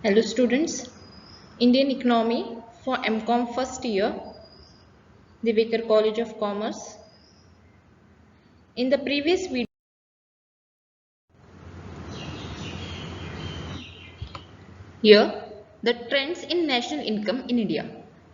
Hello students, Indian Economy for MCOM first year, the Baker College of Commerce. In the previous video, here the trends in national income in India.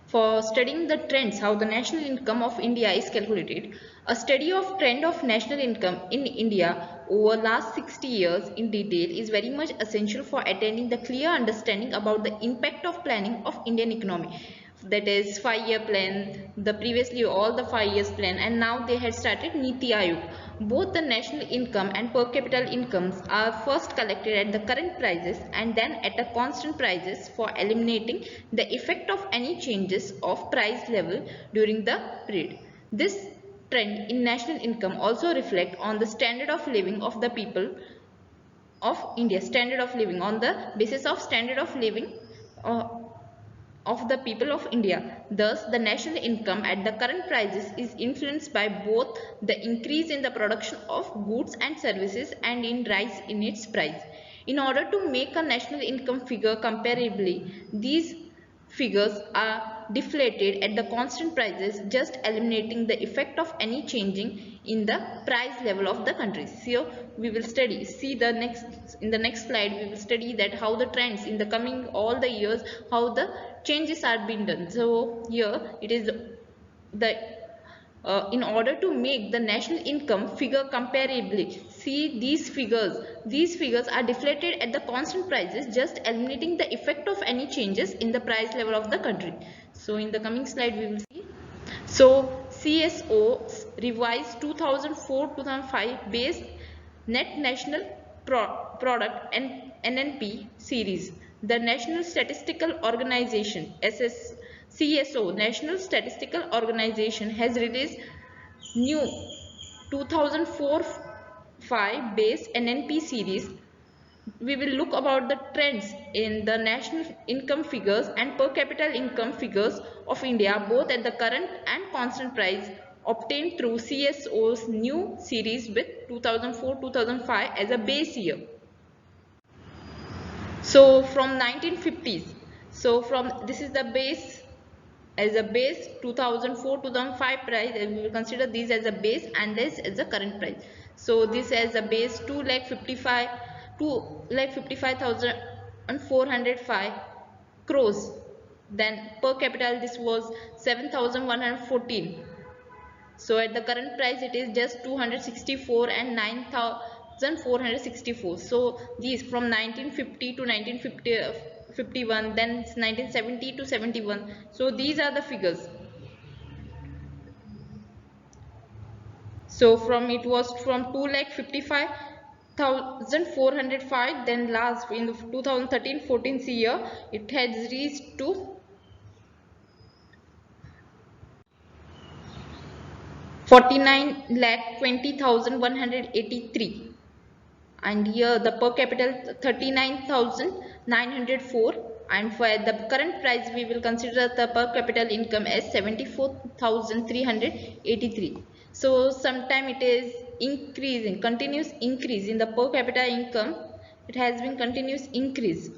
For studying the trends, how the national income of India is calculated, a study of trend of national income in India over last 60 years in detail is very much essential for attaining the clear understanding about the impact of planning of Indian economy. That is 5-year plan, the previously all the 5 years plan, and now they had started Niti Aayog. Both the national income and per capita incomes are first collected at the current prices and then at a constant prices for eliminating the effect of any changes of price level during the period. This trend in national income also reflect on the standard of living of the people of India, standard of living on the basis of standard of living uh, of the people of India. Thus, the national income at the current prices is influenced by both the increase in the production of goods and services and in rise in its price. In order to make a national income figure comparably, these figures are deflated at the constant prices, just eliminating the effect of any changing in the price level of the country. So we will study, see the next, in the next slide we will study that how the trends in the coming all the years, how the changes are being done. So here it is the in order to make the national income figure comparably, see these figures are deflated at the constant prices, just eliminating the effect of any changes in the price level of the country. So in the coming slide we will see. So CSO revised 2004-2005 base net national product and NNP series. The National Statistical Organization CSO National Statistical Organization has released new 2004-5 base NNP series. We will look about the trends in the national income figures and per capita income figures of India both at the current and constant price obtained through CSO's new series with 2004-2005 as a base year. So from 1950s, so from this is the base, as a base 2004-2005 price, and we will consider these as a base and this as the current price. So this as a base 2,55,405 crores. Then per capita this was 7,114. So at the current price it is just 264 and 9,464. So these from 1950 to 1951, then 1970 to 71. So these are the figures. So from it was from 2,55,405, then last in the 2013-14 year it has reached to 49,20,183, and here the per capita 39,904, and for the current price we will consider the per capita income as 74,383. So sometime it is increasing, continuous increase in the per capita income. It has been continuous increase.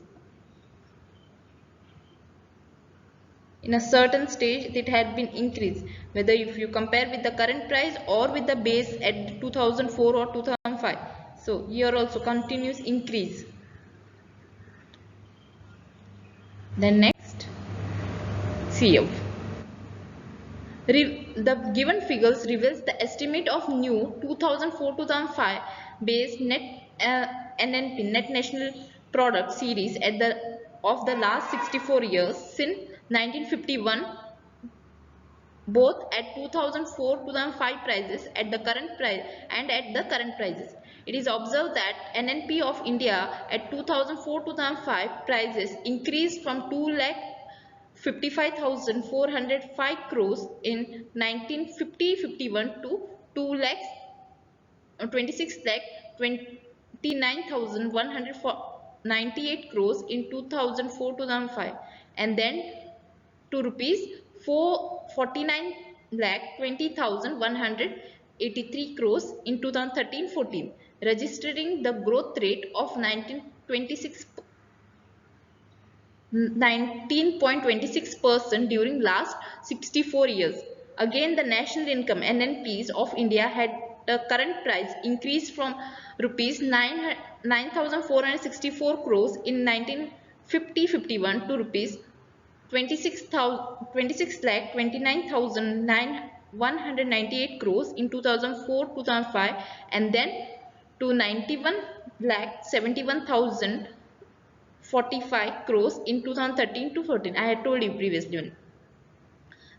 In a certain stage it had been increased, whether if you compare with the current price or with the base at 2004 or 2005. So here also continuous increase. Then next, CF. The given figures reveals the estimate of new 2004-2005 base net NNP, net national product series at the of the last 64 years since 1951, both at 2004-2005 prices at the current price and at the current prices. It is observed that NNP of India at 2004-2005 prices increased from 2,55,405 crores in 1950-51 to 26,29,198 crores in 2004-2005, and then to rupees 449,20,183 crores in 2013-14, registering the growth rate of 1926%. 19.26% during last 64 years. Again, the national income (NNPs) of India had the current price increased from rupees 9,464 crores in 1950-51 to rupees 26,29,198 crores in 2004-2005, and then to 91 lakh 71,045 crores in 2013 to 14. I had told you previously,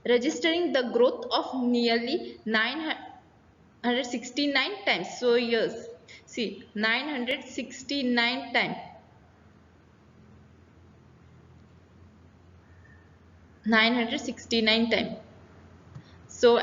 registering the growth of nearly 969 times. So yes, see, 969 times. 969 times. So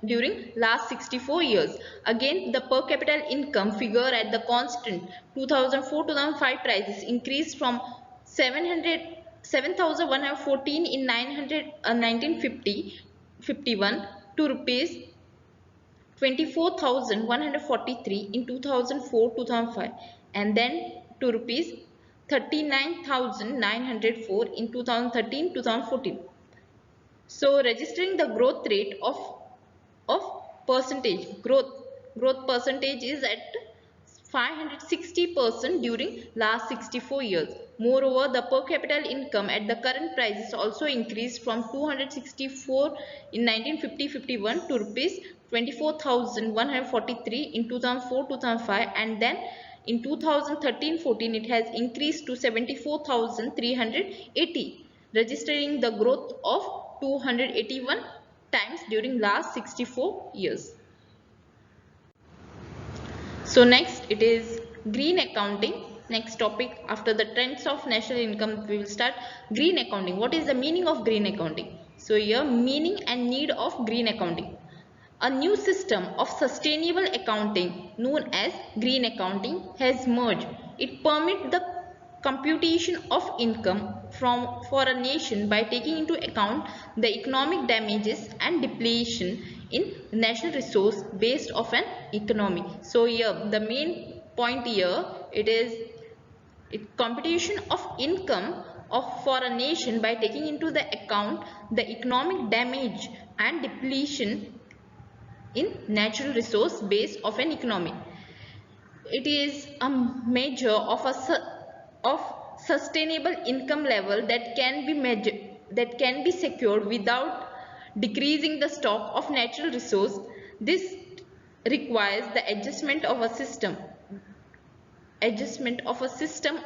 during last 64 years, again the per capita income figure at the constant 2004-2005 prices increased from 7,114 in 1950-51 to rupees 24,143 in 2004-2005, and then to rupees 39,904 in 2013-2014. So registering the growth rate of percentage, growth percentage is at 560% during last 64 years. Moreover, the per capita income at the current prices also increased from 264 in 1950-51 to rupees 24,143 in 2004-2005, and then in 2013-14 it has increased to 74,380, registering the growth of 281 times during last 64 years. So next it is green accounting. Next topic after the trends of national income, we will start green accounting. What is the meaning of green accounting? So here, meaning and need of green accounting. A new system of sustainable accounting known as green accounting has merged. It permits the computation of income for a nation by taking into account the economic damages and depletion in national resource based of an economy. So here the main point here, it is computation of income for a nation by taking into the account the economic damage and depletion in natural resource base of an economy. It is a measure of sustainable income level that can be secured without decreasing the stock of natural resource. This requires the adjustment of a system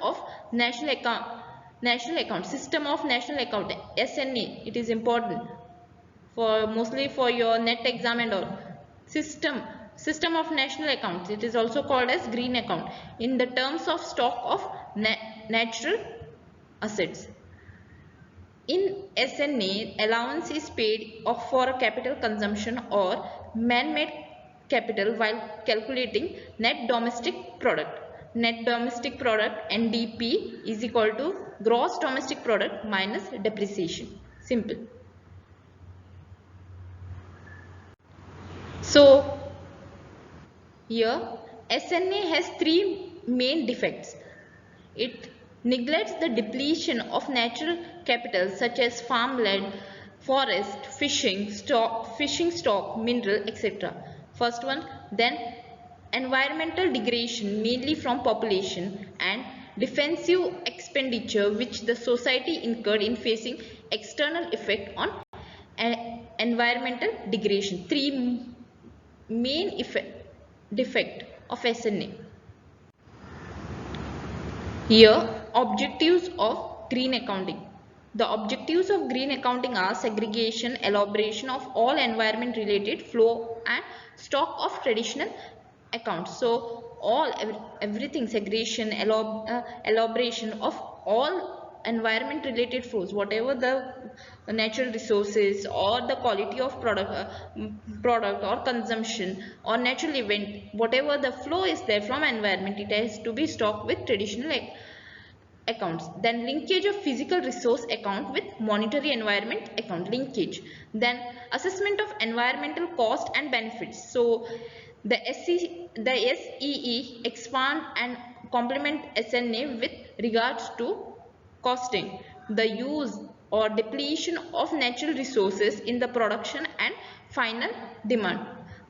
of national account system of national account, SNA. It is important for mostly for your net exam and all. System of national accounts, it is also called as green account, in the terms of stock of natural assets. In SNA, allowance is paid for capital consumption or man-made capital while calculating net domestic product. Net domestic product, NDP, is equal to gross domestic product minus depreciation. Simple. So here SNA has three main defects. It neglects the depletion of natural capital such as farmland, forest, fishing stock, mineral, etc. First one. Then environmental degradation, mainly from population, and defensive expenditure which the society incurred in facing external effect on environmental degradation. Three main defect of SNA. Here, objectives of green accounting. The objectives of green accounting are segregation, elaboration of all environment related flow and stock of traditional accounts. So everything, segregation, elaboration of all environment related flows, whatever the natural resources or the quality of product or consumption or natural event, whatever the flow is there from environment, it has to be stocked with traditional accounts. Then linkage of physical resource account with monetary environment account, linkage. Then assessment of environmental cost and benefits. So the SEE expand and complement SNA with regards to costing. the use or depletion of natural resources in the production and final demand.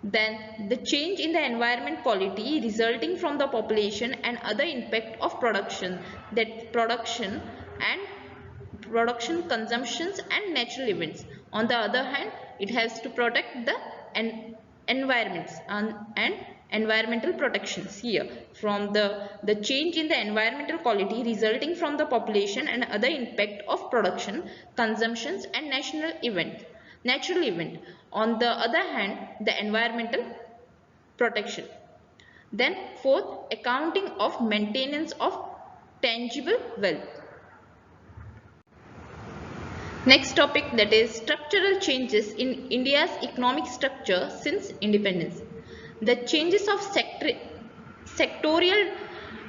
Then the change in the environment quality resulting from the population and other impact of production, that production consumptions and natural events. On the other hand, it has to protect the environments and environmental protections here from the change in the environmental quality resulting from the population and other impact of production consumptions and natural event. On the other hand, the environmental protection. Then fourth, accounting of maintenance of tangible wealth. Next topic, that is structural changes in India's economic structure since independence. The changes of sectorial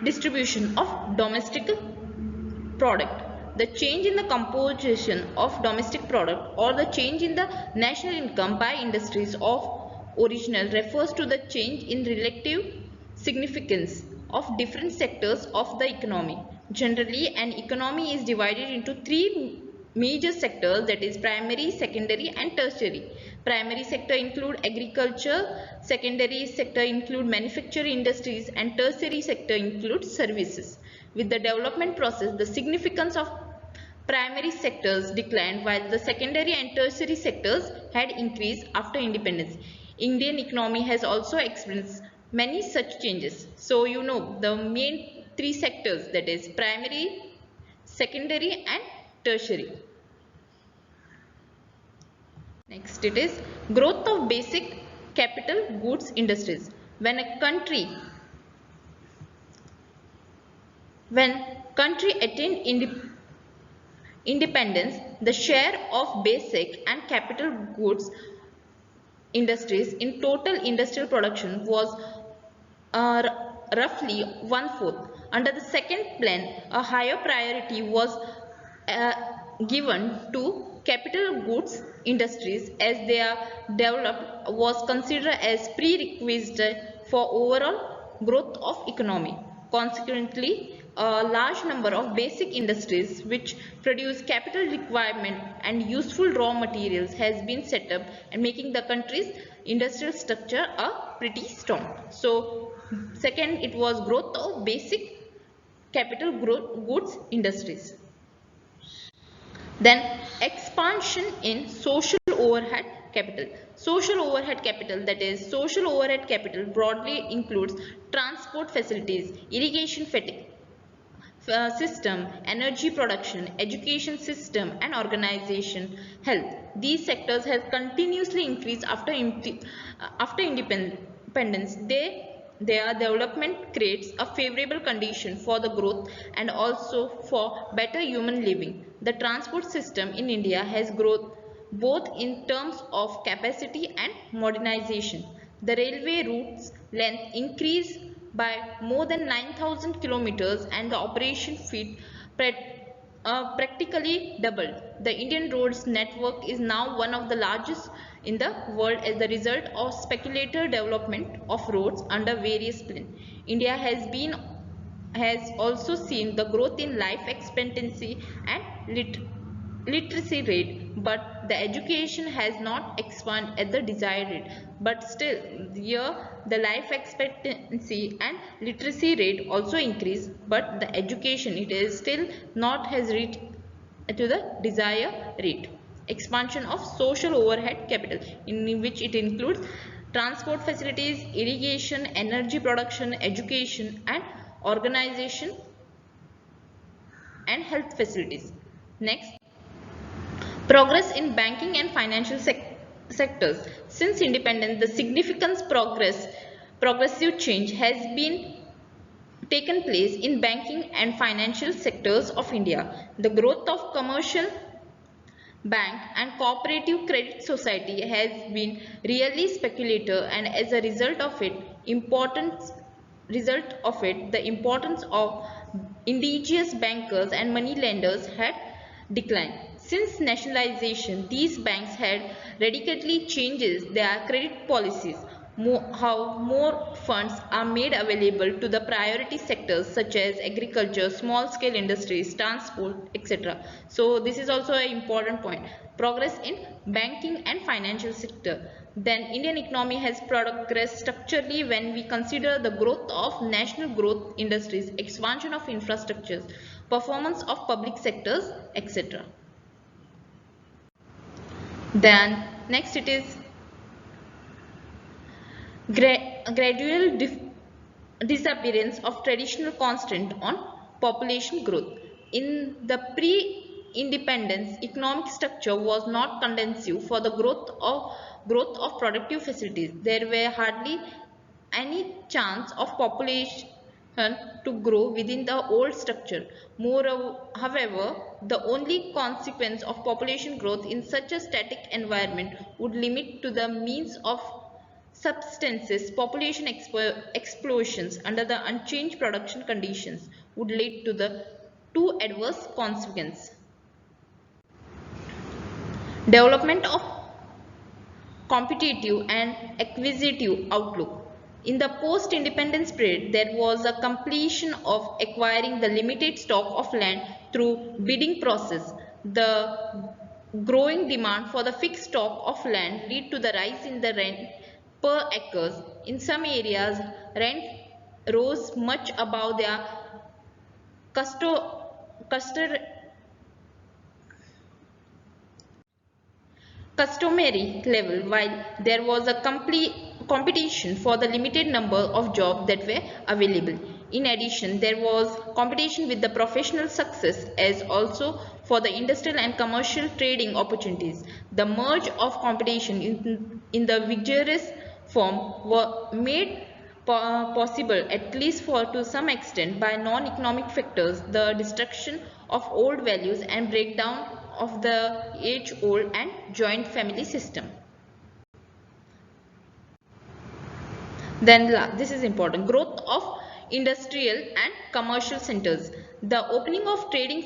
distribution of domestic product. The change in the composition of domestic product or the change in the national income by industries of original refers to the change in relative significance of different sectors of the economy. Generally, an economy is divided into three major sectors, that is primary, secondary and tertiary. Primary sector include agriculture, secondary sector include manufacturing industries and tertiary sector includes services. With the development process, the significance of primary sectors declined while the secondary and tertiary sectors had increased after independence. Indian economy has also experienced many such changes. So you know the main three sectors, that is primary, secondary and tertiary. Next it is growth of basic capital goods industries. When country attained independence, the share of basic and capital goods industries in total industrial production was roughly 1/4. Under the second plan, a higher priority was given to capital goods industries as they are developed was considered as prerequisite for overall growth of economy. Consequently, a large number of basic industries which produce capital requirement and useful raw materials has been set up and making the country's industrial structure a pretty strong. So second, it was growth of basic capital goods industries. Then expansion in social overhead capital. Social overhead capital, that is social overhead capital, broadly includes transport facilities, irrigation system, energy production, education system and organization, health. These sectors have continuously increased after independence. Their development creates a favorable condition for the growth and also for better human living. The transport system in India has grown both in terms of capacity and modernization. The railway route's length increased by more than 9,000 kilometers and the operation feet practically doubled. The Indian roads network is now one of the largest in the world as the result of speculative development of roads under various plans. India has also seen the growth in life expectancy and literacy rate, but the education has not expanded at the desired rate. But still, here the life expectancy and literacy rate also increase, but the education it is still not has reached to the desired rate. Expansion of social overhead capital, in which it includes transport facilities, irrigation, energy production, education and organization and health facilities. Next, progress in banking and financial sectors. Since independence, the significant progressive change has been taken place in banking and financial sectors of India. The growth of commercial bank and cooperative credit society has been really speculative, and as a result of it, the importance of indigenous bankers and money lenders had declined. Since nationalization, these banks had radically changed their credit policies. how more funds are made available to the priority sectors such as agriculture, small scale industries, transport, etc. So this is also an important point. Progress in banking and financial sector. Then Indian economy has progressed structurally when we consider the growth of national growth industries, expansion of infrastructures, performance of public sectors, etc. Then next it is gradual disappearance of traditional constant on population growth. In the pre-independence, economic structure was not conducive for the growth of productive facilities. There were hardly any chance of population to grow within the old structure. Moreover, however, the only consequence of population growth in such a static environment would limit to the means of substances. Population explosions under the unchanged production conditions would lead to the two adverse consequences. Development of competitive and acquisitive outlook. In the post-independence period, there was a completion of acquiring the limited stock of land through bidding process. The growing demand for the fixed stock of land led to the rise in the rent per acres. In some areas, rent rose much above their customary customary level, while there was a complete competition for the limited number of jobs that were available. In addition, there was competition with the professional success as also for the industrial and commercial trading opportunities. The merge of competition in the vigorous form were made possible, at least for to some extent, by non-economic factors, the destruction of old values and breakdown of the age-old and joint family system. Then this is important, growth of industrial and commercial centers. The opening of trading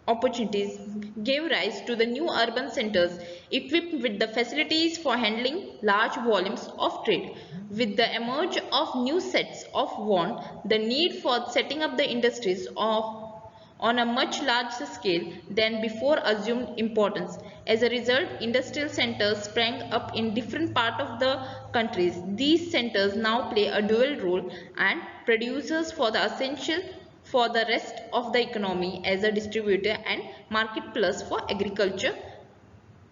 opportunities gave rise to the new urban centers equipped with the facilities for handling large volumes of trade. With the emerge of new sets of want, the need for setting up the industries on a much larger scale than before assumed importance. As a result, industrial centers sprang up in different parts of the countries. These centers now play a dual role and producers for the essential for the rest of the economy as a distributor and market plus for agriculture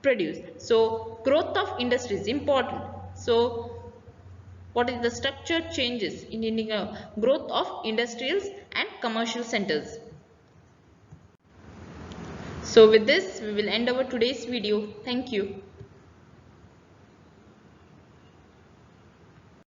produce. So growth of industry is important. So what is the structure changes in India? Growth of industrials and commercial centers. So with this, we will end our today's video. Thank you.